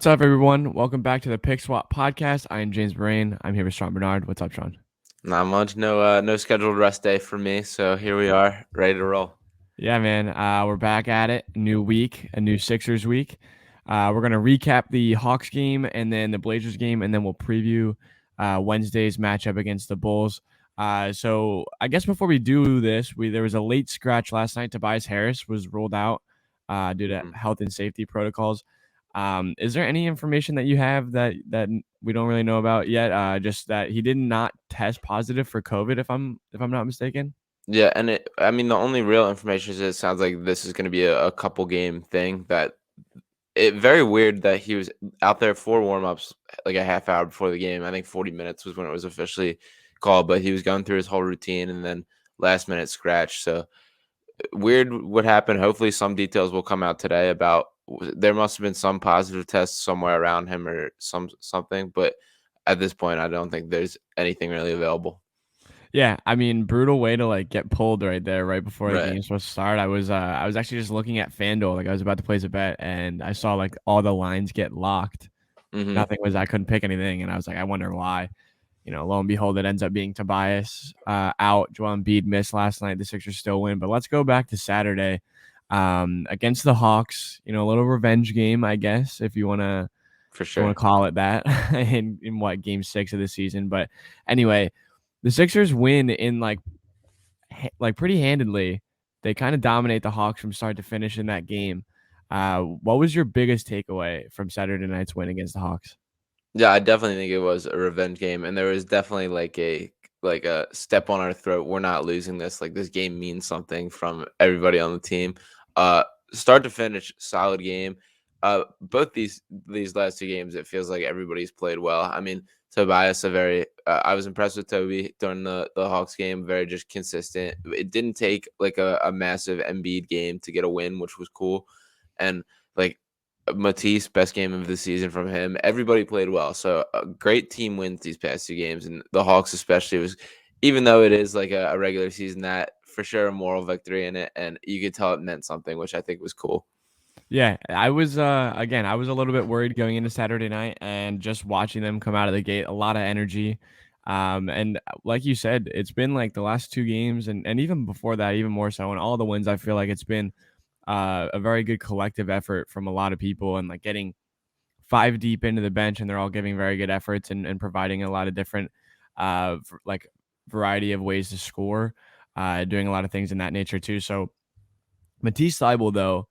What's up, everyone? Welcome back to the Pick Swap podcast. I am James Brain. I'm here with Sean Bernard. What's up, Sean? Not much. No scheduled rest day for me. So here we are, ready to roll. Yeah, man. We're back at it. New week, a new Sixers week. We're gonna recap the Hawks game and then the Blazers game, and then we'll preview Wednesday's matchup against the Bulls. So I guess before we do this, there was a late scratch last night. Tobias Harris was ruled out due to Mhm. health and safety protocols. Is there any information that you have that we don't really know about yet? Just that he did not test positive for COVID, if I'm not mistaken. Yeah, and I mean, the only real information is it sounds like this is going to be a couple game thing. That it very weird that he was out there for warmups like a half hour before the game. I think 40 minutes was when it was officially called, but he was going through his whole routine and then last minute scratch. So weird what happened. Hopefully, some details will come out today about there must have been some positive tests somewhere around him or something, but at this point, I don't think there's anything really available. Yeah, I mean, brutal way to like get pulled right there, right before the Right. game's supposed to start. I was actually just looking at FanDuel, like I was about to place a bet, and I saw like all the lines get locked. Hmm. I couldn't pick anything, and I was like, I wonder why. Lo and behold, it ends up being Tobias out. Joel Embiid missed last night. The Sixers still win, but let's go back to Saturday against the Hawks. A little revenge game, I guess, if you wanna For if you want sure. to call it that, in what game 6 of the season. But anyway, the Sixers win in like pretty handedly. They kind of dominate the Hawks from start to finish in that game. What was your biggest takeaway from Saturday night's win against the Hawks? Yeah, I definitely think it was a revenge game, and there was definitely like a step on our throat. We're not losing this. Like this game means something from everybody on the team. Uh, Start to finish, solid game. Both these last two games, it feels like everybody's played well. I mean, Tobias, a very I was impressed with Toby during the Hawks game. Very just consistent. It didn't take like a massive Embiid game to get a win, which was cool, and like Matisse, best game of the season from him. Everybody played well. So a great team wins these past two games. And the Hawks especially was, even though it is like a regular season, that for sure a moral victory in it. And you could tell it meant something, which I think was cool. Yeah, I was a little bit worried going into Saturday night and just watching them come out of the gate, a lot of energy. And like you said, it's been like the last two games and even before that, even more so, and all the wins, I feel like it's been a very good collective effort from a lot of people and like getting five deep into the bench, and they're all giving very good efforts and providing a lot of different like variety of ways to score, doing a lot of things in that nature too. So Matisse Thybulle, though,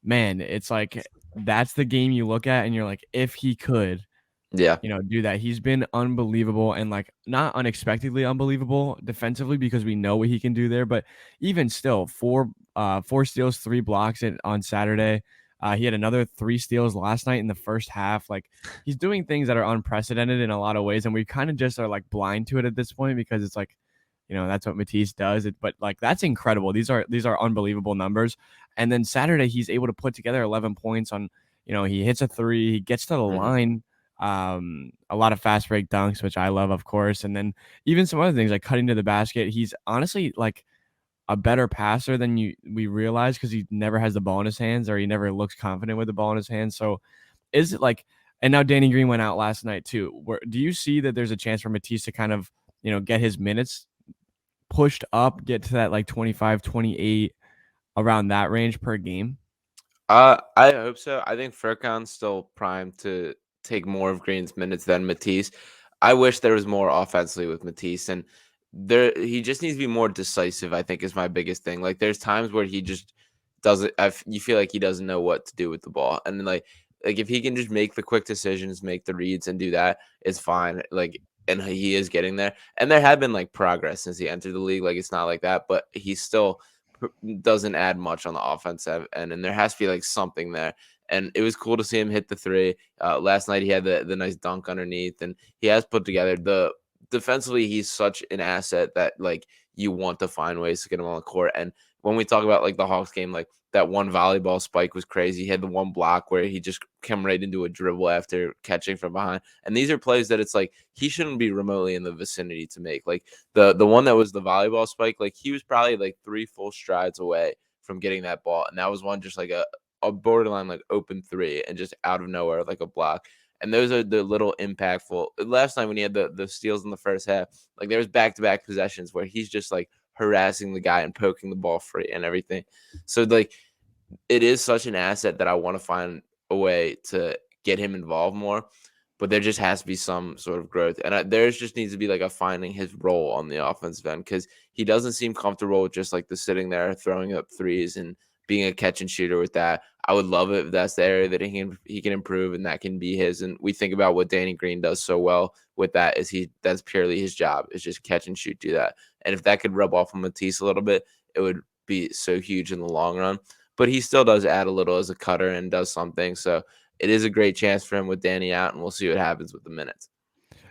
man, it's like that's the game you look at and you're like, if he could, Yeah. do that. He's been unbelievable and like not unexpectedly unbelievable defensively because we know what he can do there. But even still, four steals, 3 blocks on Saturday. He had another 3 steals last night in the first half. Like he's doing things that are unprecedented in a lot of ways, and we kind of just are like blind to it at this point because it's like, that's what Matisse does. But like that's incredible. These are unbelievable numbers. And then Saturday he's able to put together 11 points on. He hits a three, he gets to the Hmm. line, a lot of fast break dunks, which I love, of course, and then even some other things like cutting to the basket. He's honestly like a better passer than we realize because he never has the ball in his hands or he never looks confident with the ball in his hands. So is it like, and now Danny Green went out last night too. Do you see that there's a chance for Matisse to kind of get his minutes pushed up, get to that like 25, 28 around that range per game? I hope so. I think Furkan's still primed to take more of Green's minutes than Matisse. I wish there was more offensively with Matisse, and he just needs to be more decisive. I think is my biggest thing. Like there's times where he just doesn't. You feel like he doesn't know what to do with the ball, and then like if he can just make the quick decisions, make the reads, and do that, it's fine. Like and he is getting there, and there have been like progress since he entered the league. Like it's not like that, but he's still doesn't add much on the offensive end, and there has to be like something there. And it was cool to see him hit the three. Last night he had the nice dunk underneath, and he has put together the defensively. He's such an asset that like you want to find ways to get him on the court. And when we talk about like the Hawks game, like that one volleyball spike was crazy. He had the one block where he just came right into a dribble after catching from behind. And these are plays that it's like he shouldn't be remotely in the vicinity to make. Like the one that was the volleyball spike, like he was probably like 3 full strides away from getting that ball, and that was one just like a borderline like open three and just out of nowhere like a block. And those are the little impactful. Last night when he had the steals in the first half, like there was back-to-back possessions where he's just like harassing the guy and poking the ball free and everything. So like it is such an asset that I want to find a way to get him involved more, but there just has to be some sort of growth. And there's just needs to be like a finding his role on the offensive end because he doesn't seem comfortable with just like the sitting there throwing up threes and being a catch and shooter with that. I would love it if that's the area that he can improve and that can be his. And we think about what Danny Green does so well with that is that's purely his job is just catch and shoot, do that. And if that could rub off on Matisse a little bit, it would be so huge in the long run. But he still does add a little as a cutter and does something. So it is a great chance for him with Danny out, and we'll see what happens with the minutes.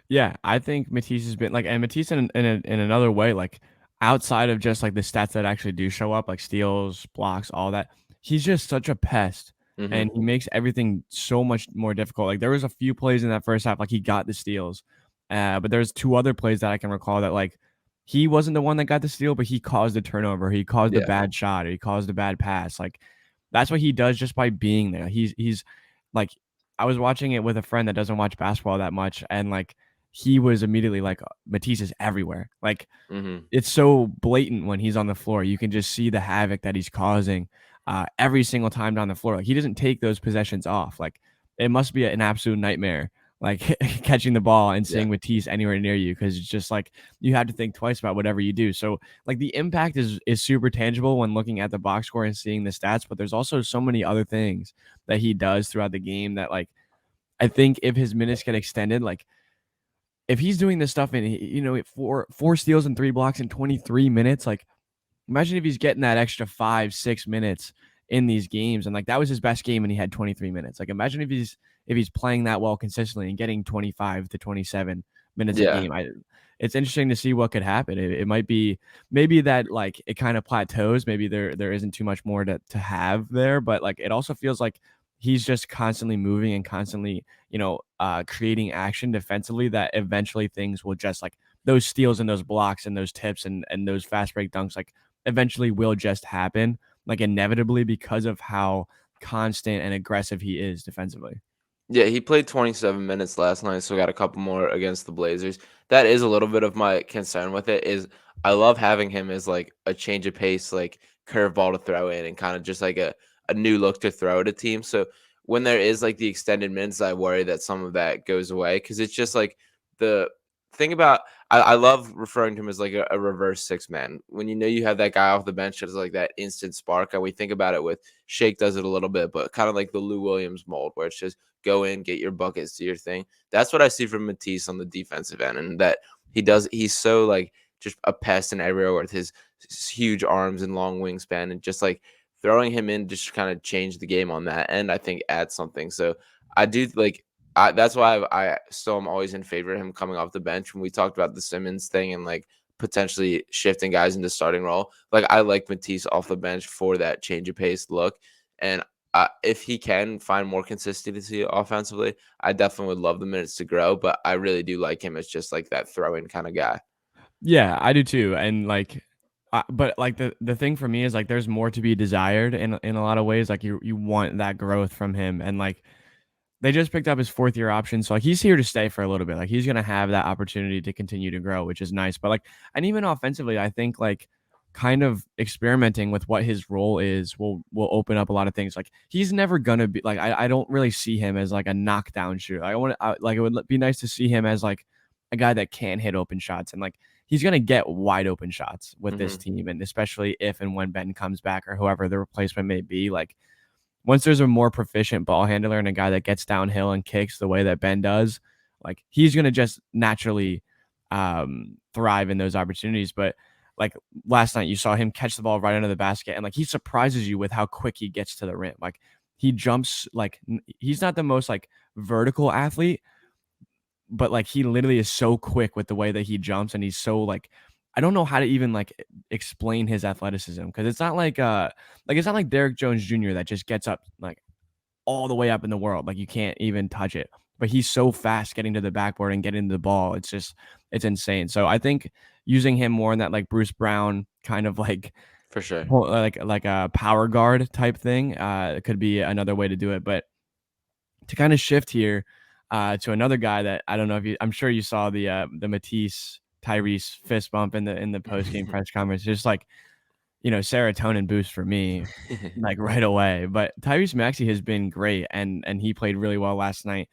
Yeah, I think Matisse has been like, and Matisse in another way, like outside of just like the stats that actually do show up, like steals, blocks, all that, he's just such a pest, and Hmm. he makes everything so much more difficult. Like there was a few plays in that first half, like he got the steals, but there's two other plays that I can recall that like he wasn't the one that got the steal, but he caused the turnover, he caused the Yeah. bad shot, or he caused the bad pass. Like that's what he does just by being there. He's like I was watching it with a friend that doesn't watch basketball that much, and like he was immediately like, Matisse is everywhere. Like, Hmm. it's so blatant when he's on the floor. You can just see the havoc that he's causing every single time down the floor. Like, he doesn't take those possessions off. Like, it must be an absolute nightmare, like catching the ball and Yeah. seeing Matisse anywhere near you because it's just like you have to think twice about whatever you do. So, like, the impact is super tangible when looking at the box score and seeing the stats, but there's also so many other things that he does throughout the game that, like, I think if his minutes get extended, like, if he's doing this stuff in, four steals and 3 blocks in 23 minutes, like imagine if he's getting that extra 5-6 minutes in these games, and like that was his best game and he had 23 minutes. Like imagine if he's playing that well consistently and getting 25 to 27 minutes a Yeah. game. It's interesting to see what could happen. It might be maybe that like it kind of plateaus. Maybe there isn't too much more to have there, but like it also feels like he's just constantly moving and constantly, creating action defensively that eventually things will just like those steals and those blocks and those tips and those fast break dunks like eventually will just happen like inevitably because of how constant and aggressive he is defensively. Yeah, he played 27 minutes last night, so got a couple more against the Blazers. That is a little bit of my concern with it is I love having him as like a change of pace, like curveball to throw in and kind of just like a new look to throw at a team. So when there is like the extended minutes, I worry that some of that goes away because it's just like the thing about I love referring to him as like a reverse six man. When you know you have that guy off the bench that's like that instant spark, and we think about it with Shake does it a little bit, but kind of like the Lou Williams mold where it's just go in, get your buckets, do your thing. That's what I see from Matisse on the defensive end, and that he's so like just a pest in everywhere with his huge arms and long wingspan, and just like throwing him in just kind of change the game on that end. I think adds something. So I do like. That's why I still am always in favor of him coming off the bench. When we talked about the Simmons thing and like potentially shifting guys into starting role, like I like Matisse off the bench for that change of pace look. And if he can find more consistency offensively, I definitely would love the minutes to grow. But I really do like him as just like that throw-in kind of guy. Yeah, I do too. And like, but like the thing for me is like there's more to be desired in a lot of ways. Like you want that growth from him, and like they just picked up his fourth year option, so like he's here to stay for a little bit. Like he's gonna have that opportunity to continue to grow, which is nice. But like, and even offensively, I think like kind of experimenting with what his role is will open up a lot of things. Like he's never gonna be like I don't really see him as like a knockdown shooter. Like it would be nice to see him as like a guy that can hit open shots, and like he's gonna get wide open shots with this Hmm. team, and especially if and when Ben comes back or whoever the replacement may be. Like once there's a more proficient ball handler and a guy that gets downhill and kicks the way that Ben does, like he's gonna just naturally thrive in those opportunities. But like last night, you saw him catch the ball right under the basket, and like he surprises you with how quick he gets to the rim. Like he jumps like he's not the most like vertical athlete, but like he literally is so quick with the way that he jumps, and he's so like I don't know how to even like explain his athleticism because it's not like Derrick Jones Jr. that just gets up like all the way up in the world. Like you can't even touch it. But he's so fast getting to the backboard and getting to the ball. It's insane. So I think using him more in that like Bruce Brown kind of like For sure. like a power guard type thing. It could be another way to do it, but to kind of shift here to another guy that I don't know if I'm sure you saw the Matisse Tyrese fist bump in the post game press conference. Just like serotonin boost for me, like right away. But Tyrese Maxey has been great, and he played really well last night.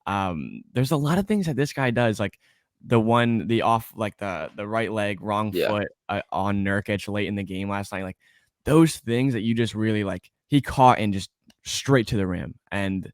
There's a lot of things that this guy does, like the off, like the right leg, wrong Yeah. foot on Nurkic late in the game last night, like those things that you just really like. He caught and just straight to the rim, and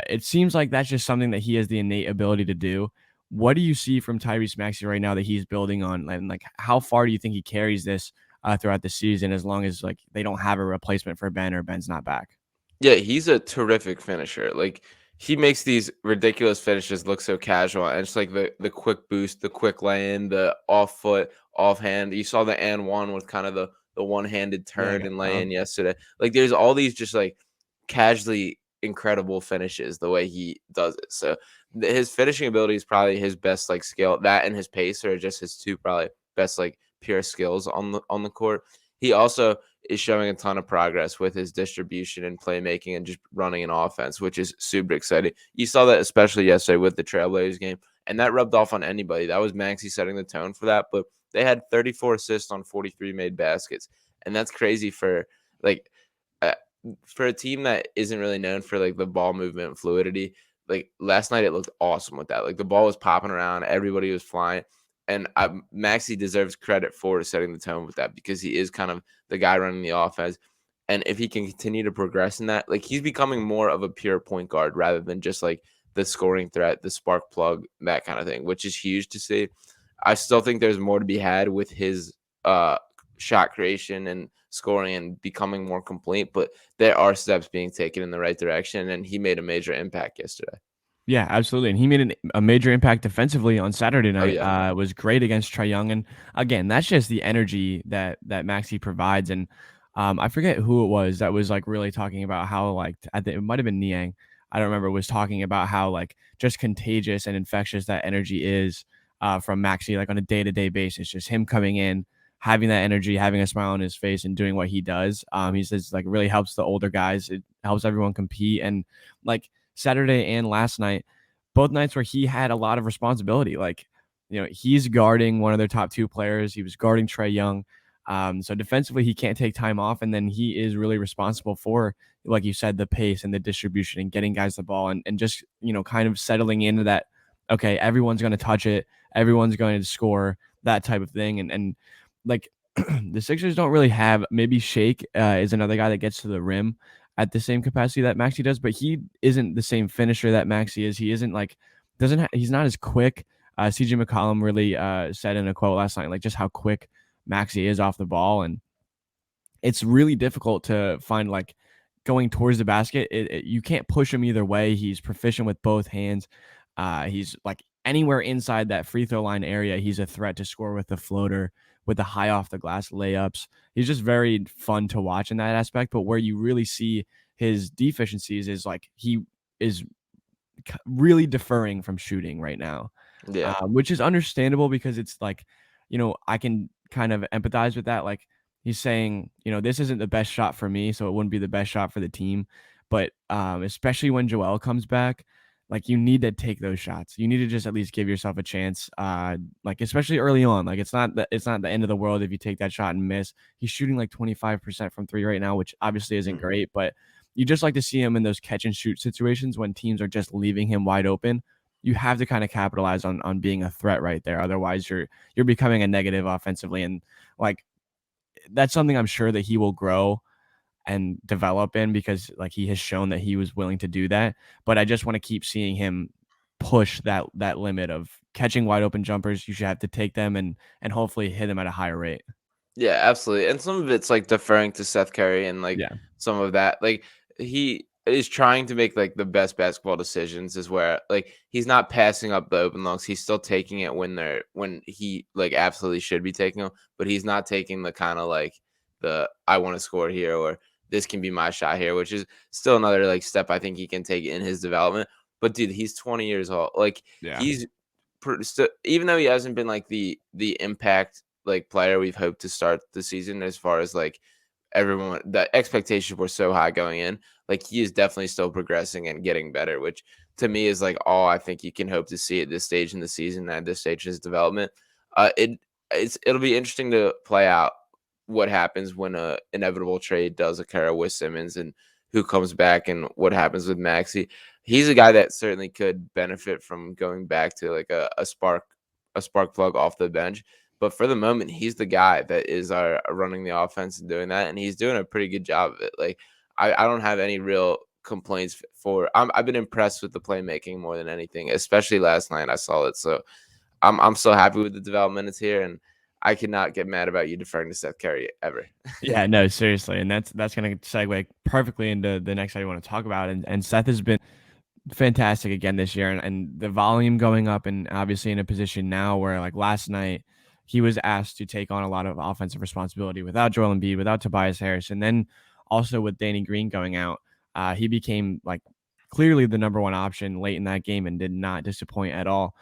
it seems like that's just something that he has the innate ability to do. What do you see from Tyrese Maxey right now that he's building on, and like how far do you think he carries this throughout the season, as long as like they don't have a replacement for Ben or Ben's not back? Yeah, he's a terrific finisher. Like he makes these ridiculous finishes look so casual, and it's like the quick boost, the quick lay-in, the off foot, offhand. You saw the and one with kind of the one-handed Yeah, I turn got and fouled. lay-in yesterday. Like there's all these just like casually incredible finishes the way he does it. So his finishing ability is probably his best like skill. That and his pace are just his two probably best like pure skills on the court. He also is showing a ton of progress with his distribution and playmaking and just running an offense, which is super exciting. You saw that especially yesterday with the Trailblazers game, and that rubbed off on anybody. That was Maxey setting the tone for that, but they had 34 assists on 43 made baskets, and that's crazy like uh, for a team that isn't really known for like the ball movement and fluidity. Like last night, it looked awesome with that. Like the ball was popping around, everybody was flying. And Maxey deserves credit for setting the tone with that because he is kind of the guy running the offense. And if he can continue to progress in that, like he's becoming more of a pure point guard rather than just like the scoring threat, the spark plug, that kind of thing, which is huge to see. I still think there's more to be had with his shot creation and scoring and becoming more complete, but there are steps being taken in the right direction, and he made a major impact yesterday. Yeah, absolutely, and he made a major impact defensively on Saturday Oh night. yeah. Was great against Trae Young, and again, that's just the energy that Maxey provides. And I forget who it was that was like really talking about how like I think it might have been Niang. I don't remember. Was talking about how like just contagious and infectious that energy is from Maxey, like on a day to day basis. Just him coming in, having that energy, having a smile on his face, and doing what he does. He says like really helps the older guys. It helps everyone compete, and like Saturday and last night, both nights where he had a lot of responsibility. Like, he's guarding one of their top two players. He was guarding Trae Young. So defensively, he can't take time off. And then he is really responsible for, like you said, the pace and the distribution and getting guys the ball and just, kind of settling into that, okay, everyone's going to touch it. Everyone's going to score, that type of thing. And like the Sixers don't really have, maybe Shake is another guy that gets to the rim at the same capacity that Maxey does, but he isn't the same finisher that Maxey is. He isn't like he's not as quick. CJ McCollum really said in a quote last night, like just how quick Maxey is off the ball, and it's really difficult to find like going towards the basket. You can't push him either way. He's proficient with both hands. He's like anywhere inside that free throw line area, he's a threat to score with the floater, with the high off the glass layups. He's just very fun to watch in that aspect. But where you really see his deficiencies is like he is really deferring from shooting right now, Yeah. which is understandable because it's like, I can kind of empathize with that. Like he's saying, this isn't the best shot for me, so it wouldn't be the best shot for the team. But especially when Joel comes back, like you need to take those shots. You need to just at least give yourself a chance. Like especially early on, like it's not the end of the world if you take that shot and miss. He's shooting like 25% from three right now, which obviously isn't Mhm. great, but you just like to see him in those catch and shoot situations when teams are just leaving him wide open. You have to kind of capitalize on being a threat right there. Otherwise, you're becoming a negative offensively, and like that's something I'm sure that he will grow and develop in because like he has shown that he was willing to do that. But I just want to keep seeing him push that limit of catching wide open jumpers. You should have to take them and hopefully hit them at a higher rate. Yeah, absolutely. And some of it's like deferring to Seth Curry and like Yeah. some of that. Like he is trying to make like the best basketball decisions is where like he's not passing up the open looks. He's still taking it when he like absolutely should be taking them, but he's not taking the kind of like the I want to score here or this can be my shot here, which is still another like step I think he can take in his development. But dude, he's 20 years old. Like Yeah. he's even though he hasn't been like the impact like player we've hoped to start the season as far as like everyone the expectations were so high going in. Like he is definitely still progressing and getting better, which to me is like all I think you can hope to see at this stage in the season, at this stage in his development. It'll be interesting to play out what happens when a inevitable trade does occur with Simmons and who comes back and what happens with Maxey. He's a guy that certainly could benefit from going back to like a spark plug off the bench. But for the moment, he's the guy that is running the offense and doing that, and he's doing a pretty good job of it. Like I don't have any real complaints for. I've been impressed with the playmaking more than anything, especially last night. I saw it, so I'm so happy with the development it's here, and I cannot get mad about you deferring to Seth Curry ever. Yeah, no, seriously, and that's gonna segue perfectly into the next thing I want to talk about. And Seth has been fantastic again this year, and the volume going up, and obviously in a position now where like last night he was asked to take on a lot of offensive responsibility without Joel Embiid, without Tobias Harris, and then also with Danny Green going out, he became like clearly the number one option late in that game and did not disappoint at all.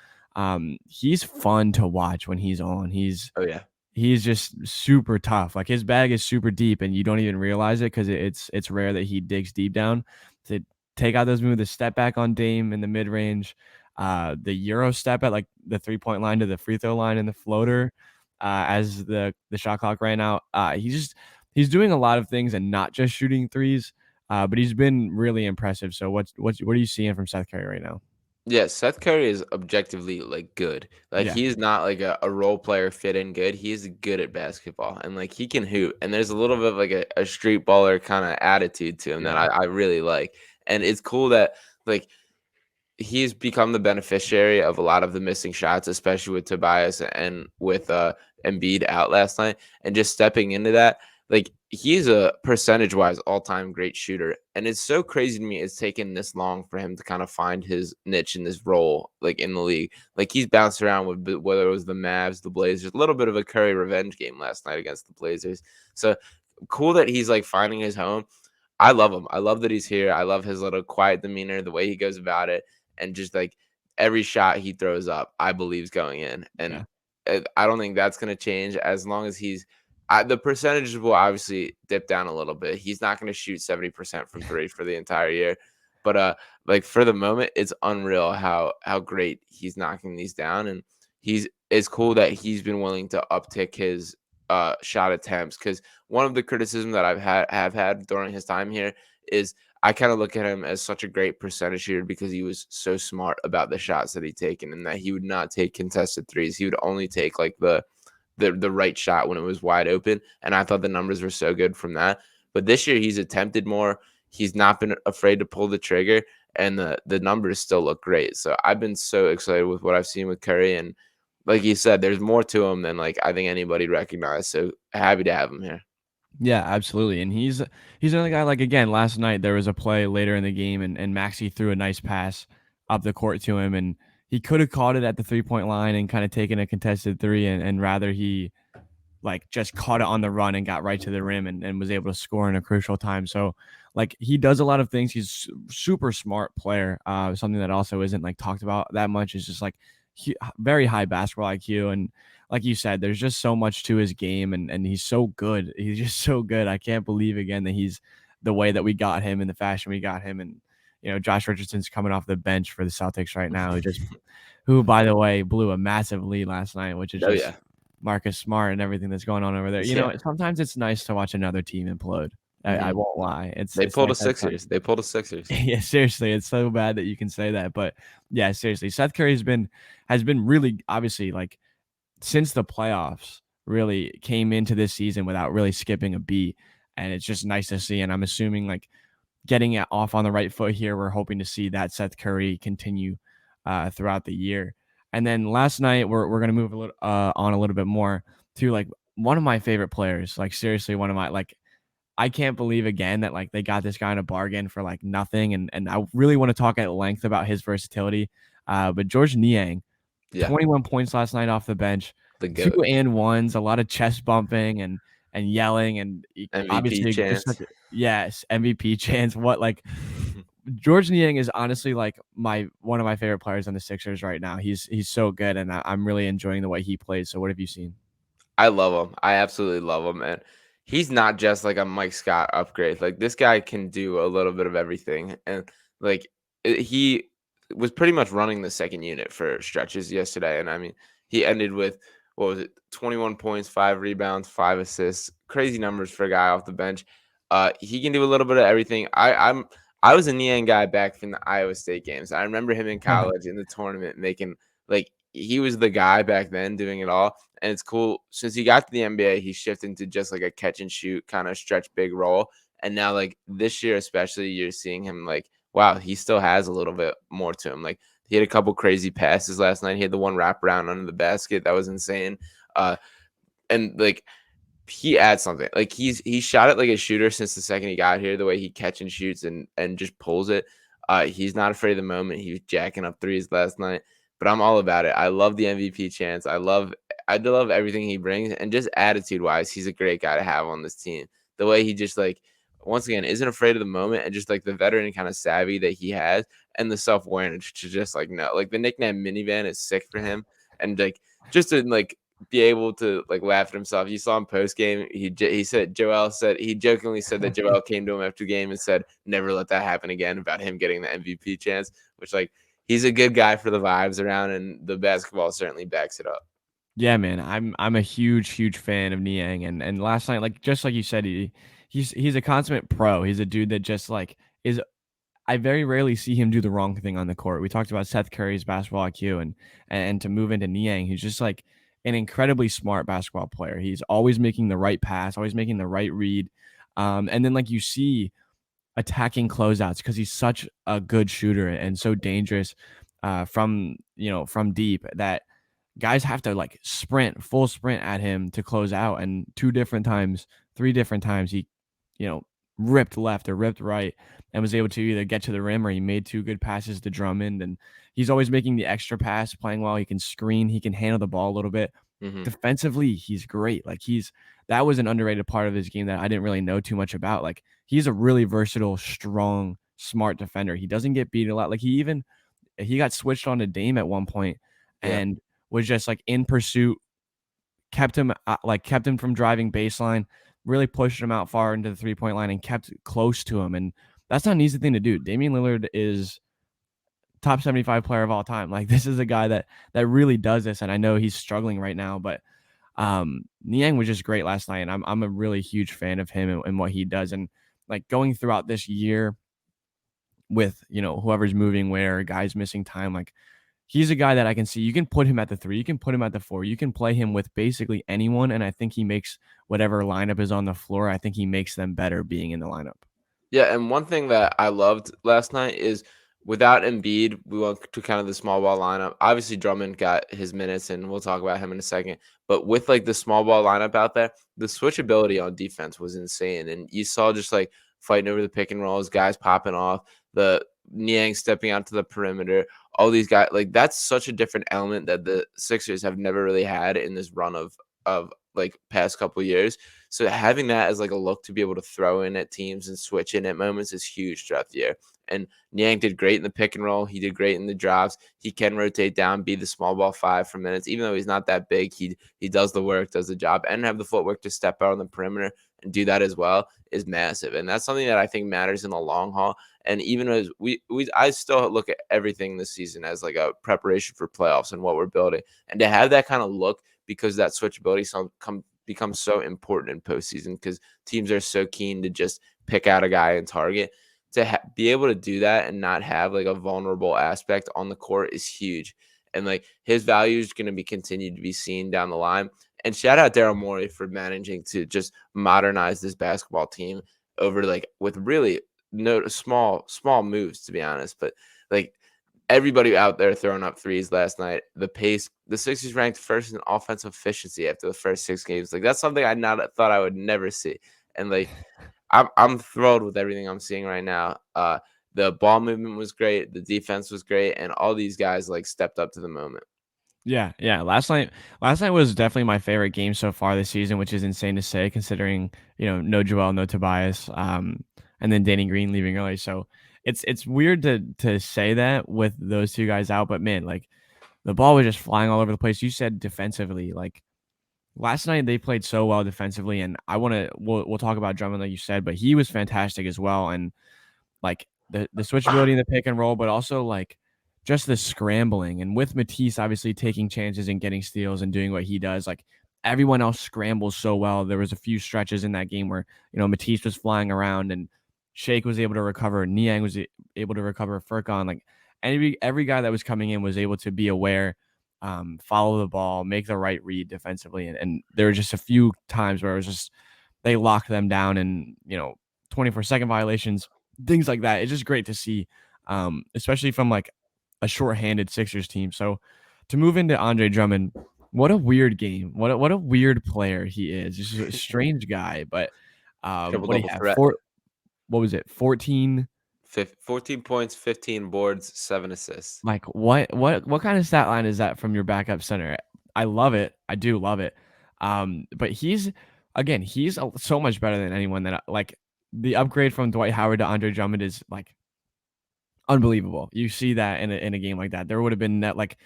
He's fun to watch when he's on. Oh yeah. He's just super tough. Like his bag is super deep, and you don't even realize it because it's rare that he digs deep down to take out those moves. The step back on Dame in the mid range, the Euro step at like the 3-point line to the free throw line, and the floater as the shot clock ran out. He's doing a lot of things and not just shooting threes. But he's been really impressive. So what are you seeing from Seth Curry right now? Yeah, Seth Curry is objectively like good. Like Yeah, he's not like a role player fit in good. He's good at basketball and like he can hoop. And there's a little bit of like a street baller kind of attitude to him that yeah, I really like. And it's cool that like he's become the beneficiary of a lot of the missing shots, especially with Tobias and with Embiid out last night, and just stepping into that. Like he's a percentage-wise all-time great shooter, and it's so crazy to me. It's taken this long for him to kind of find his niche in this role, like in the league. Like he's bounced around with whether it was the Mavs, the Blazers, a little bit of a Curry revenge game last night against the Blazers. So cool that he's like finding his home. I love him. I love that he's here. I love his little quiet demeanor, the way he goes about it, and just like every shot he throws up, I believe is going in. And yeah, I don't think that's going to change as long as the percentages will obviously dip down a little bit. He's not going to shoot 70% from three for the entire year. But like for the moment, it's unreal how great he's knocking these down. And it's cool that he's been willing to uptick his shot attempts, because one of the criticisms that have had during his time here is I kind of look at him as such a great percentage shooter because he was so smart about the shots that he'd taken, and that he would not take contested threes. He would only take like the right shot when it was wide open. And I thought the numbers were so good from that. But this year he's attempted more. He's not been afraid to pull the trigger, and the numbers still look great. So I've been so excited with what I've seen with Curry, and like you said, there's more to him than like I think anybody recognized. So happy to have him here. yeah, absolutely. And he's another guy. Like again, last night there was a play later in the game, and Maxey threw a nice pass up the court to him, and he could have caught it at the 3-point line and kind of taken a contested three, and rather he like just caught it on the run and got right to the rim, and was able to score in a crucial time. So like he does a lot of things. He's super smart player. Something that also isn't like talked about that much is just like very high basketball IQ. And like you said, there's just so much to his game, and he's so good. He's just so good. I can't believe again that he's the way that we got him in the fashion we got him. And Josh Richardson's coming off the bench for the Celtics right now. Who by the way blew a massive lead last night, which is Oh just yeah, Marcus Smart and everything that's going on over there. yeah. Sometimes it's nice to watch another team implode. I Mhm. won't lie. It's They it's pulled a nice to have fun. Sixers. They pulled a Sixers. Yeah, seriously, it's so bad that you can say that, but yeah, seriously, Seth Curry has been really obviously like since the playoffs really came into this season without really skipping a beat, and it's just nice to see. And I'm assuming like getting it off on the right foot here, we're hoping to see that Seth Curry continue throughout the year. And then last night, we're gonna move a little on a little bit more to like one of my favorite players. Like seriously, one of my like I can't believe again that like they got this guy in a bargain for like nothing. And I really want to talk at length about his versatility. But George Niang, Yeah, 21 points last night off the bench, the two goat. and ones, a lot of chest bumping and yelling, and MVP obviously just chance. such a yes, MVP chance. What like George Niang is honestly like my one of my favorite players on the Sixers right now. He's so good, and I'm really enjoying the way he plays. So what have you seen? I love him. I absolutely love him, and he's not just like a Mike Scott upgrade. Like this guy can do a little bit of everything, and like he was pretty much running the second unit for stretches yesterday. And I mean, he ended with what was it, 21 points, 5 rebounds, 5 assists, crazy numbers for a guy off the bench. He can do a little bit of everything. I was a Niang guy back from the Iowa State games. I remember him in college in the tournament making like he was the guy back then doing it all. And it's cool since he got to the NBA, he shifted into just like a catch and shoot kind of stretch big role. And now, like this year, especially, you're seeing him like, wow, he still has a little bit more to him. Like he had a couple crazy passes last night. He had the one wraparound under the basket that was insane. Uh, and like he adds something. Like he shot it like a shooter since the second he got here. The way he catch and shoots and just pulls it. He's not afraid of the moment. He was jacking up threes last night. But I'm all about it. I love the MVP chance. I love everything he brings, and just attitude wise, he's a great guy to have on this team. The way he just like once again isn't afraid of the moment, and just like the veteran kind of savvy that he has, and the self awareness to just like no, like the nickname minivan is sick for him, and like just to like be able to like laugh at himself. You saw him post game. He said Joel said he jokingly said that Joel came to him after game and said never let that happen again about him getting the MVP chance, which like he's a good guy for the vibes around, and the basketball certainly backs it up. Yeah, man, I'm a huge fan of Niang, and last night, like just like you said, he's a consummate pro. He's a dude that just like is. I very rarely see him do the wrong thing on the court. We talked about Seth Curry's basketball IQ, and to move into Niang, he's just like an incredibly smart basketball player. He's always making the right pass, always making the right read, and then like you see attacking closeouts because he's such a good shooter and so dangerous from from deep that guys have to like sprint, full sprint at him to close out. And 2 different times, 3 different times, he, you know, ripped left or ripped right and was able to either get to the rim or he made 2 good passes to Drummond. And he's always making the extra pass, playing well. He can screen, he can handle the ball a little bit. Hmm. Defensively, he's great. Like that was an underrated part of his game that I didn't really know too much about. Like he's a really versatile, strong, smart defender. He doesn't get beat a lot. Like he got switched on to Dame at one point Yeah. and was just like in pursuit, kept him from driving baseline, really pushed him out far into the 3-point line and kept close to him. And that's not an easy thing to do. Damian Lillard is top 75 player of all time. Like this is a guy that really does this. And I know he's struggling right now, but Niang was just great last night. And I'm a really huge fan of him and what he does. And like going throughout this year with, whoever's moving where, guys missing time, like he's a guy that I can see. You can put him at the 3, you can put him at the 4, you can play him with basically anyone, and I think he makes whatever lineup is on the floor, I think he makes them better being in the lineup. Yeah, and one thing that I loved last night is without Embiid, we went to kind of the small ball lineup. Obviously, Drummond got his minutes, and we'll talk about him in a second. But with like the small ball lineup out there, the switchability on defense was insane, and you saw just like fighting over the pick and rolls, guys popping off, the Niang stepping out to the perimeter, all these guys. Like that's such a different element that the Sixers have never really had in this run of like past couple years. So having that as like a look to be able to throw in at teams and switch in at moments is huge throughout the year. And Niang did great in the pick and roll. He did great in the drops. He can rotate down, be the small ball 5 for minutes. Even though he's not that big, he does the work, does the job, and have the footwork to step out on the perimeter and do that as well is massive. And that's something that I think matters in the long haul. And even as I still look at everything this season as like a preparation for playoffs and what we're building. And to have that kind of look because that switchability becomes so important in postseason because teams are so keen to just pick out a guy and target. To be able to do that and not have like a vulnerable aspect on the court is huge. And like his value is going to be continued to be seen down the line. And shout out Daryl Morey for managing to just modernize this basketball team over like with really no small moves, to be honest. But like everybody out there throwing up threes last night. The pace, the Sixers ranked first in offensive efficiency after the first 6 games. Like that's something I not thought I would never see. And like I'm thrilled with everything I'm seeing right now. The ball movement was great, the defense was great, and all these guys like stepped up to the moment. Yeah. Last night was definitely my favorite game so far this season, which is insane to say considering, no Joel, no Tobias, and then Danny Green leaving early. So it's weird to say that with those 2 guys out, but man, like the ball was just flying all over the place. You said defensively, like last night they played so well defensively, and we'll talk about Drummond like you said, but he was fantastic as well, and like the switchability in the pick and roll, but also like just the scrambling. And with Matisse obviously taking chances and getting steals and doing what he does, like everyone else scrambles so well. There was a few stretches in that game where Matisse was flying around and Shake was able to recover, Niang was able to recover, Furkan, like every guy that was coming in was able to be aware, follow the ball, make the right read defensively, and there were just a few times where it was just they locked them down and 24-second violations, things like that. It's just great to see, especially from like a shorthanded Sixers team. So to move into Andre Drummond, what a weird game. What a weird player he is. Just a strange guy. But Triple what do you double have? threat. What was it? 14. 14 points, 15 boards, 7 assists. Like what kind of stat line is that from your backup center? I love it. I do love it. But he's so much better than anyone that like the upgrade from Dwight Howard to Andre Drummond is like unbelievable. You see that in a game like that. There would have been that like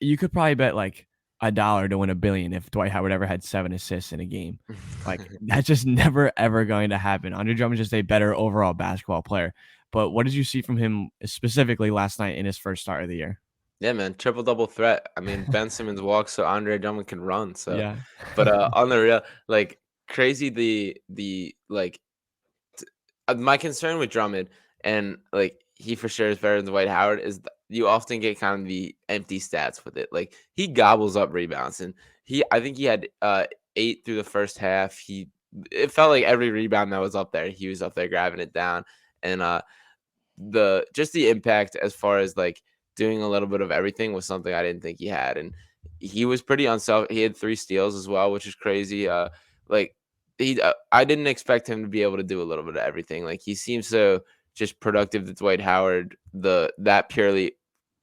you could probably bet like $1 to win $1 billion if Dwight Howard ever had 7 assists in a game. Like that's just never ever going to happen. Andre Drummond's just a better overall basketball player. But what did you see from him specifically last night in his first start of the year? Yeah, man, triple double threat. I mean, Ben Simmons walks so Andre Drummond can run. So, Yeah. but on the real, like crazy, the like my concern with Drummond and like he for sure is better than Dwight Howard is you often get kind of the empty stats with it. Like he gobbles up rebounds and I think he had 8 through the first half. It felt like every rebound that was up there, he was up there grabbing it down. And the impact as far as like doing a little bit of everything was something I didn't think he had. And he was pretty unselfish. He had 3 steals as well, which is crazy. Like I didn't expect him to be able to do a little bit of everything. Like he seems so just productive to Dwight Howard. That purely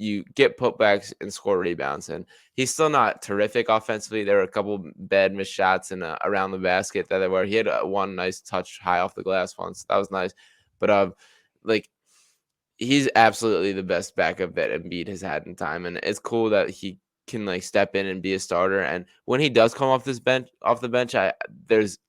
you get putbacks and score rebounds, and he's still not terrific offensively. There were a couple bad missed shots and around the basket that where he had one nice touch high off the glass once. That was nice, but like he's absolutely the best backup that Embiid has had in time, and it's cool that he can like step in and be a starter. And when he does come off the bench, I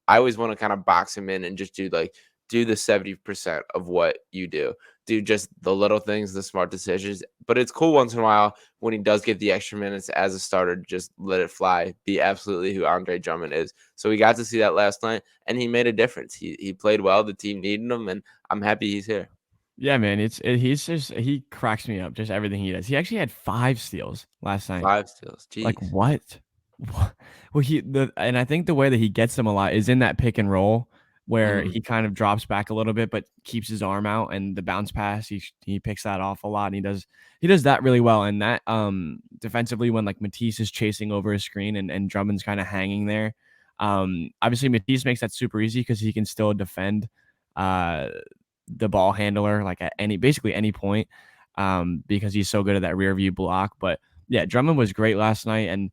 always want to kind of box him in and just do the 70% of what you do. Do just the little things, the smart decisions. But it's cool once in a while when he does get the extra minutes as a starter, just let it fly, be absolutely who Andre Drummond is. So we got to see that last night, and he made a difference. He played well. The team needed him, and I'm happy he's here. Yeah, man, he cracks me up, just everything he does. He actually had 5 steals last night. 5 steals. Like, Jeez. what? Well, and I think the way that he gets them a lot is in that pick and roll where Mhm. he kind of drops back a little bit, but keeps his arm out, and the bounce pass, he picks that off a lot, and he does that really well. And that defensively, when like Matisse is chasing over his screen and Drummond's kind of hanging there, obviously Matisse makes that super easy because he can still defend uh the ball handler like at basically any point, because he's so good at that rear view block. But yeah, Drummond was great last night, and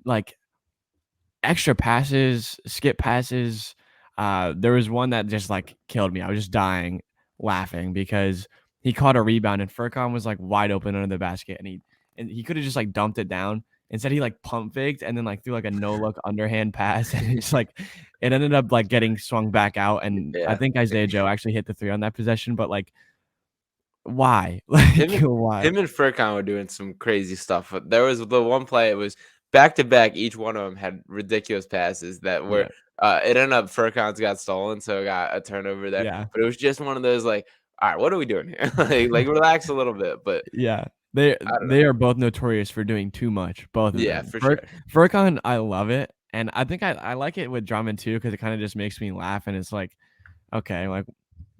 like extra passes, skip passes. There was one that just like killed me. I was just dying laughing because he caught a rebound and Furkan was like wide open under the basket, and he could have just like dumped it down. Instead, he like pump faked and then like threw like a no look underhand pass, and it's like it ended up like getting swung back out. And I Yeah. think Isaiah Joe actually hit the 3 on that possession, but like why? Like Him and why? him and Furkan were doing some crazy stuff. But there was the one play, it was back to back. Each one of them had ridiculous passes that were Yeah, it ended up Furkan's got stolen, so got a turnover there. yeah. But it was just one of those like, all right, what are we doing here? like relax a little bit. But Yeah. They I don't know. they are both notorious for doing too much, both of Yeah, them. for sure. Furkan, I love it, and I think I like it with Drummond too because it kinda just makes me laugh, and it's like, okay, like,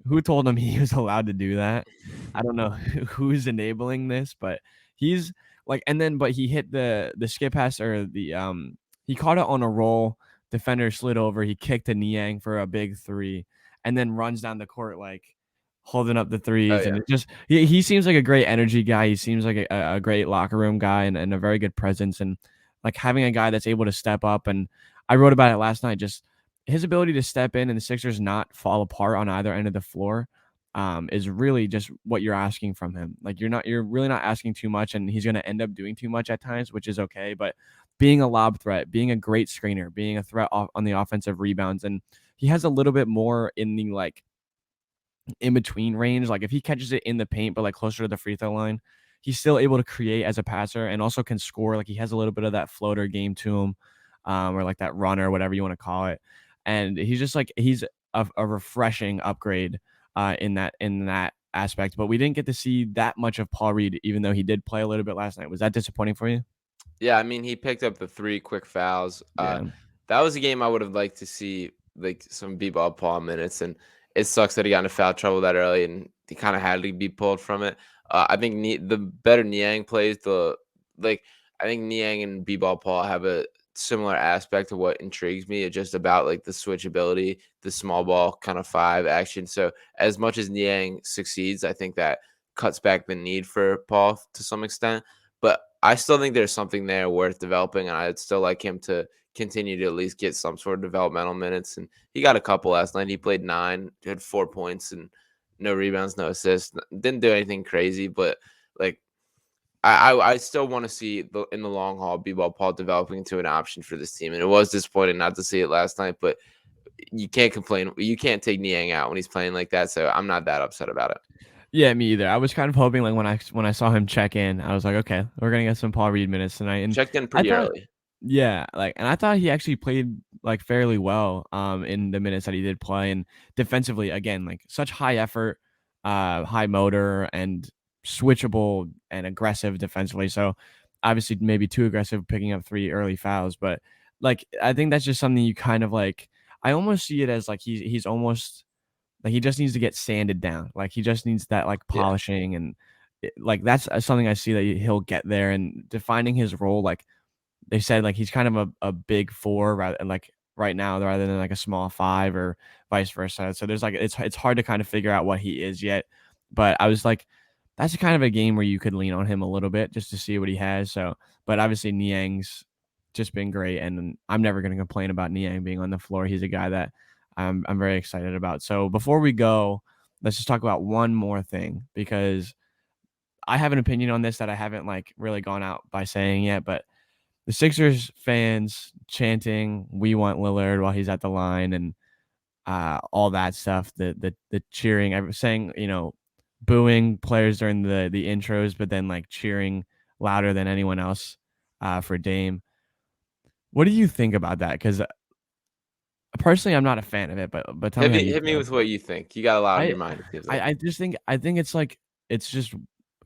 who told him he was allowed to do that? I don't know who's enabling this, but he's like but he hit the skip pass or he caught it on a roll, defender slid over, he kicked to Niang for a big 3, and then runs down the court, like, holding up the Oh threes, and yeah. it just he seems like a great energy guy, he seems like a great locker room guy and a very good presence, and, like, having a guy that's able to step up, and I wrote about it last night, just his ability to step in and the Sixers not fall apart on either end of the floor, is really just what you're asking from him. Like you're really not asking too much, and he's going to end up doing too much at times, which is okay. But being a lob threat, being a great screener, being a threat on the offensive rebounds. And he has a little bit more in the like in between range. Like if he catches it in the paint, but like closer to the free throw line, he's still able to create as a passer and also can score. Like he has a little bit of that floater game to him, or like that runner, whatever you want to call it. And he's just like he's a refreshing upgrade in that aspect. But we didn't get to see that much of Paul Reed, even though he did play a little bit last night. Was that disappointing for you? Yeah, I mean, he picked up the 3 quick fouls. Yeah. That was a game I would have liked to see, like, some B-ball Paul minutes, and it sucks that he got into foul trouble that early, and he kinda had to be pulled from it. I think the better Niang plays, I think Niang and B-ball Paul have a similar aspect to what intrigues me. It's just about, like, the switchability, the small ball kind of 5 action. So, as much as Niang succeeds, I think that cuts back the need for Paul to some extent. But I still think there's something there worth developing, and I'd still like him to continue to at least get some sort of developmental minutes. And he got a couple last night. He played 9, had 4 points and no rebounds, no assists. Didn't do anything crazy, but like I still want to see in the long haul B-ball Paul developing into an option for this team. And it was disappointing not to see it last night, but you can't complain. You can't take Niang out when he's playing like that, so I'm not that upset about it. Yeah, me either. I was kind of hoping like when I saw him check in, I was like, okay, we're gonna get some Paul Reed minutes tonight. And Checked in I pretty thought, early. yeah, like, and I thought he actually played like fairly well in the minutes that he did play. And defensively, again, like such high effort, high motor, and switchable and aggressive defensively. So obviously maybe too aggressive picking up 3 early fouls, but like I think that's just something you kind of like. I almost see it as like he's almost like he just needs to get sanded down. Like he just needs that like Yeah. polishing and like that's something I see that he'll get there. And defining his role, like they said, like he's kind of a big 4 rather like right now rather than like a small 5 or vice versa. So there's like it's hard to kind of figure out what he is yet. But I was like, that's kind of a game where you could lean on him a little bit just to see what he has. So, but obviously Niang's just been great, and I'm never going to complain about Niang being on the floor. He's a guy that I'm very excited about. So before we go, let's just talk about one more thing because I have an opinion on this that I haven't like really gone out by saying yet, but the Sixers fans chanting "We want Lillard" while he's at the line and all that stuff. The cheering. I was saying, booing players during the intros, but then like cheering louder than anyone else for Dame. What do you think about that? Because personally, I'm not a fan of it, but tell me how you Hit me feel. with what you think. You got a lot on I your mind, it seems I like. I just think it's like it's just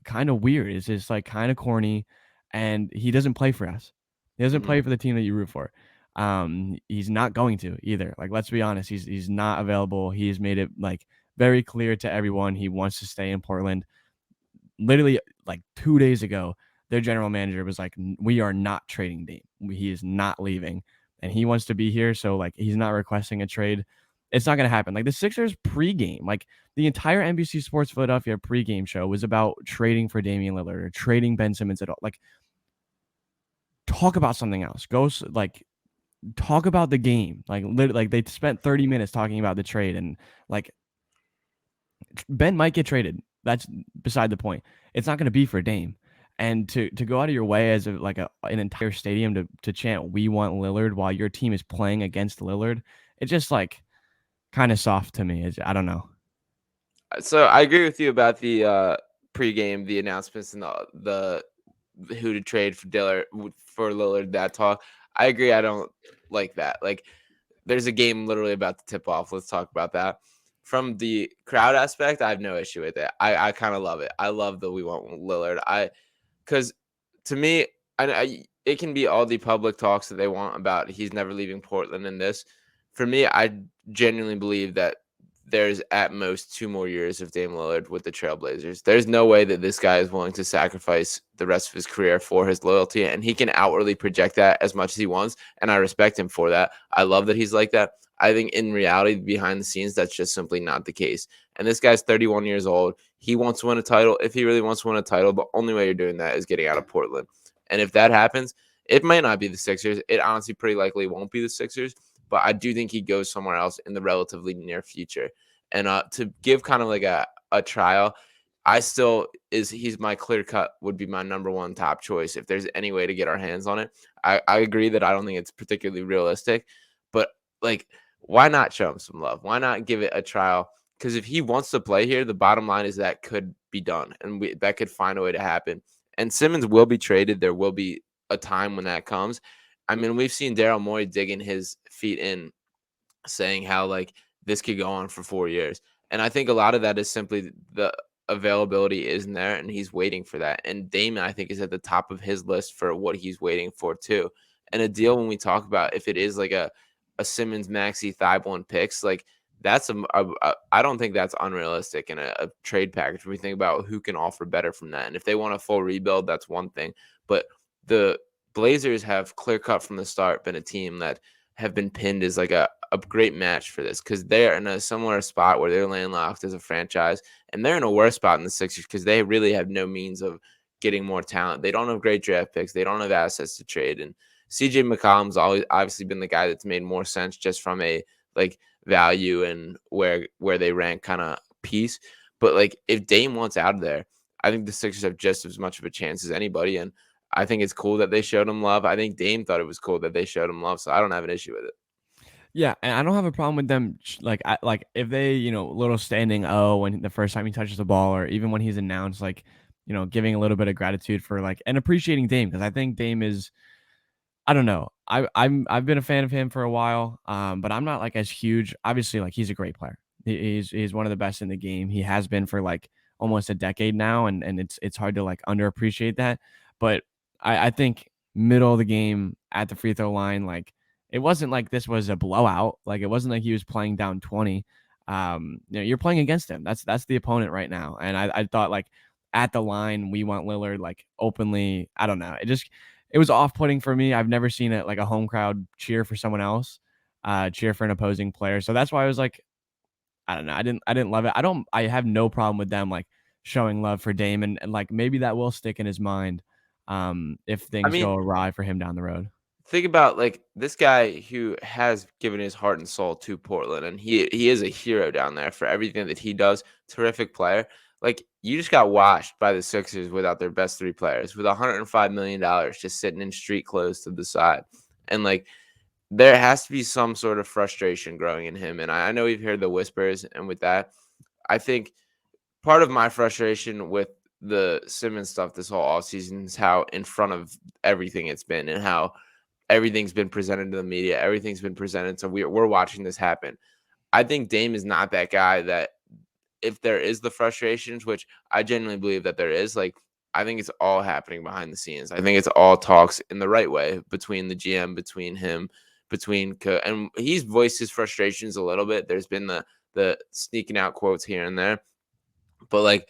kind of weird. It's just like kind of corny, and he doesn't play for us. He doesn't Mhm. play for the team that you root for. He's not going to either. Like, let's be honest, he's not available. He's made it like very clear to everyone he wants to stay in Portland. Literally, like 2 days ago, their general manager was like, "We are not trading Dame. He is not leaving, and he wants to be here." So like, he's not requesting a trade. It's not gonna happen. Like the Sixers pregame, like the entire NBC Sports Philadelphia pregame show was about trading for Damian Lillard or trading Ben Simmons at all. Like, talk about something else. Like talk about the game. Like literally, like they spent 30 minutes talking about the trade, and like Ben might get traded. That's beside the point. It's not going to be for Dame. And to go out of your way as an entire stadium to chant "We want Lillard" while your team is playing against Lillard, it's just like kind of soft to me. I don't know. So I agree with you about the pregame, the announcements, and the who to trade for Lillard. That talk, I agree. I don't like that. Like, there's a game literally about to tip off. Let's talk about that. From the crowd aspect, I have no issue with it. I kind of love it. I love that we want Lillard. Because to me, it can be all the public talks that they want about he's never leaving Portland and this. For me, I genuinely believe that there's at most 2 more years of Dame Lillard with the Trailblazers. There's no way that this guy is willing to sacrifice the rest of his career for his loyalty, and he can outwardly project that as much as he wants, and I respect him for that. I love that he's like that. I think in reality, behind the scenes, that's just simply not the case. And this guy's 31 years old. He wants to win a title. If he really wants to win a title, the only way you're doing that is getting out of Portland. And if that happens, it might not be the Sixers. It honestly pretty likely won't be the Sixers, but I do think he goes somewhere else in the relatively near future. And to give kind of like a trial, he's my clear cut would be my number one top choice if there's any way to get our hands on it. I agree that I don't think it's particularly realistic, but like why not show him some love? Why not give it a trial? Because if he wants to play here, the bottom line is that could be done, and that could find a way to happen. And Simmons will be traded. There will be a time when that comes. I mean, we've seen Daryl Morey digging his feet in, saying how like this could go on for 4 years. And I think a lot of that is simply the availability isn't there and he's waiting for that. And Damon, I think, is at the top of his list for what he's waiting for too. And a deal when we talk about if it is like a Simmons, Maxey, Thybulle, and picks, like that's I don't think that's unrealistic in a trade package. When we think about who can offer better from that. And if they want a full rebuild, that's one thing. But the Blazers have clear cut from the start been a team that have been pinned as like a great match for this because they're in a similar spot where they're landlocked as a franchise, and they're in a worse spot in the Sixers because they really have no means of getting more talent. They don't have great draft picks. They don't have assets to trade. And CJ McCollum's always obviously been the guy that's made more sense just from a like value and where they rank kind of piece. But like if Dame wants out of there, I think the Sixers have just as much of a chance as anybody. And I think it's cool that they showed him love. I think Dame thought it was cool that they showed him love, so I don't have an issue with it. Yeah, and I don't have a problem with them like if they, little standing O when the first time he touches the ball or even when he's announced like, giving a little bit of gratitude for like and appreciating Dame because I think Dame is I don't know. I've been a fan of him for a while, but I'm not like as huge. Obviously, like he's a great player. He's one of the best in the game. He has been for like almost a decade now, and it's hard to like underappreciate that. But I think middle of the game at the free throw line, like it wasn't like this was a blowout. Like it wasn't like he was playing down 20. You're playing against him. That's the opponent right now. And I thought like at the line we want Lillard like openly. I don't know. It was off-putting for me. I've never seen it like a home crowd cheer for someone else, cheer for an opposing player. So that's why I was like, I don't know. I didn't love it. I have no problem with them like showing love for Dame and like maybe that will stick in his mind if I things mean, go awry for him down the road. think about like this guy who has given his heart and soul to Portland, and he is a hero down there for everything that he does. Terrific player. Like you just got washed by the Sixers without their best three players, with $105 million just sitting in street clothes to the side, and like there has to be some sort of frustration growing in him. And I know we've heard the whispers, and with that, I think part of my frustration with the Simmons stuff this whole offseason is how in front of everything it's been and how everything's been presented to the media. Everything's been presented. So we're watching this happen. I think Dame is not that guy that if there is the frustrations, which I genuinely believe that there is, like I think it's all happening behind the scenes. I think it's all talks in the right way between the GM, between him, and he's voiced his frustrations a little bit. There's been the sneaking out quotes here and there, but like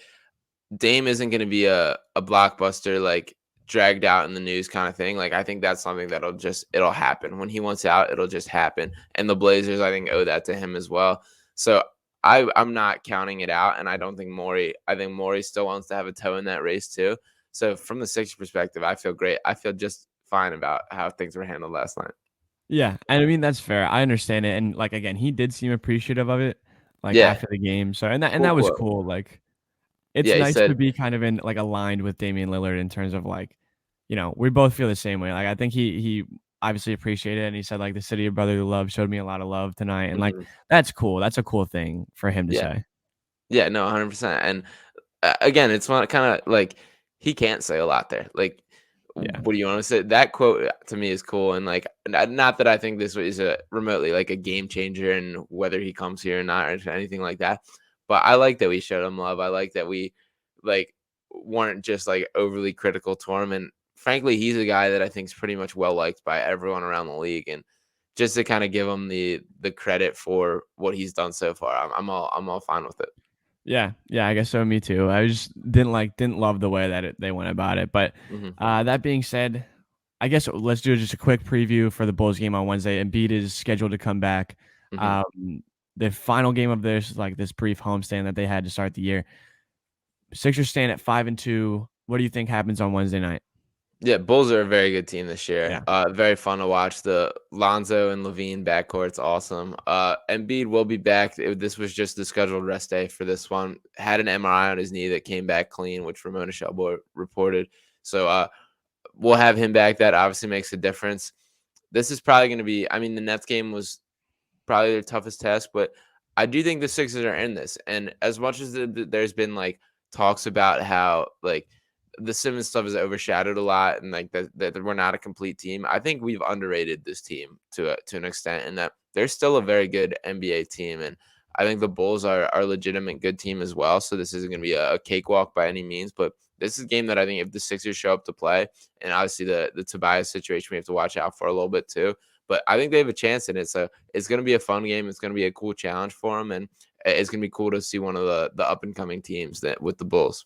Dame isn't going to be a blockbuster like dragged out in the news kind of thing. Like I think that's something it'll happen when he wants out. It'll just happen, and the Blazers I think owe that to him as well. So I'm not counting it out, and I don't think Morey. I think Morey still wants to have a toe in that race too. So from the Sixers perspective, I feel great. I feel just fine about how things were handled last night. Yeah, and I mean that's fair. I understand it, and like again, he did seem appreciative of it, like Yeah, after the game. So and cool that was quote. cool. Like it's Yeah, he nice to said. be kind of in like aligned with Damian Lillard in terms of like, we both feel the same way. Like I think he obviously appreciated it and he said like the city of brotherly love showed me a lot of love tonight. And like Mhm. that's cool. That's a cool thing for him to Yeah, say. yeah, no, 100%. And again, it's one kind of like he can't say a lot there. Like, Yeah. what do you want to say? That quote to me is cool, and like, not that I think this is a remotely like a game changer and whether he comes here or not or anything like that. But I like that we showed him love. I like that we like weren't just like overly critical to him. And frankly, he's a guy that I think is pretty much well liked by everyone around the league. And just to kind of give him the credit for what he's done so far, I'm all fine with it. Yeah. Yeah. I guess so. Me too. I just didn't love the way that they went about it. But Hmm. that being said, I guess let's do just a quick preview for the Bulls game on Wednesday. Embiid is scheduled to come back. Hmm. Um, the final game of this brief homestand that they had to start the year. Sixers stand at 5-2. What do you think happens on Wednesday night? Yeah, Bulls are a very good team this year. Yeah. Very fun to watch. The Lonzo and Levine backcourt's awesome. Embiid will be back. This was just the scheduled rest day for this one. Had an MRI on his knee that came back clean, which Ramona Shelbo reported. So we'll have him back. That obviously makes a difference. This is probably going to be. I mean, the Nets game was probably their toughest test, but I do think the Sixers are in this. And as much as there's been like talks about how like the Simmons stuff is overshadowed a lot, and like that we're not a complete team, I think we've underrated this team to an extent, and that they're still a very good NBA team. And I think the Bulls are a legitimate good team as well. So this isn't going to be a cakewalk by any means, but this is a game that I think if the Sixers show up to play, and obviously the Tobias situation we have to watch out for a little bit too. But I think they have a chance in it. So it's going to be a fun game. It's going to be a cool challenge for them, and it's going to be cool to see one of the up and coming teams that with the Bulls.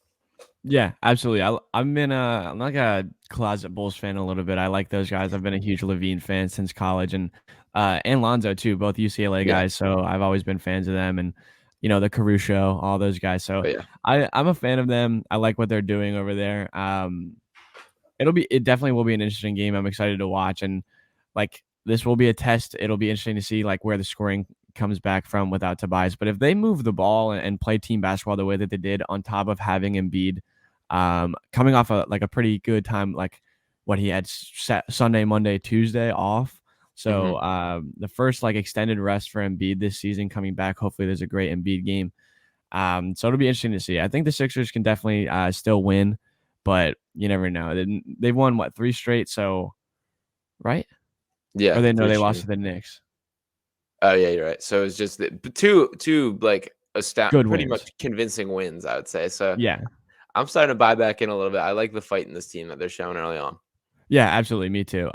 Yeah, absolutely. I'm like a closet Bulls fan a little bit. I like those guys. I've been a huge Levine fan since college, and Lonzo too, both UCLA Yeah, guys. So I've always been fans of them, and the Caruso, all those guys. So but yeah, I'm a fan of them. I like what they're doing over there. It definitely will be an interesting game. I'm excited to watch, and like this will be a test. It'll be interesting to see like where the scoring comes back from without Tobias. But if they move the ball and play team basketball the way that they did, on top of having Embiid coming off a pretty good time, like what he had Sunday, Monday, Tuesday off. So the first like extended rest for Embiid this season coming back. Hopefully there's a great Embiid game. So it'll be interesting to see. I think the Sixers can definitely still win, but you never know. They've won what 3 straight, so right? yeah, Or they know for they sure. lost to the Knicks. Oh yeah, you're right. So it's just two like Good pretty much wins. convincing wins, I would say. So Yeah. I'm starting to buy back in a little bit. I like the fight in this team that they're showing early on. Yeah, absolutely. Me too.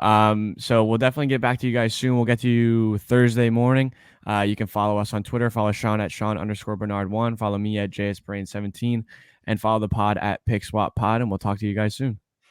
So we'll definitely get back to you guys soon. We'll get to you Thursday morning. You can follow us on Twitter. Follow Sean at Sean_Bernard1. Follow me at JSBrain17 and follow the pod at PickSwapPod. And we'll talk to you guys soon.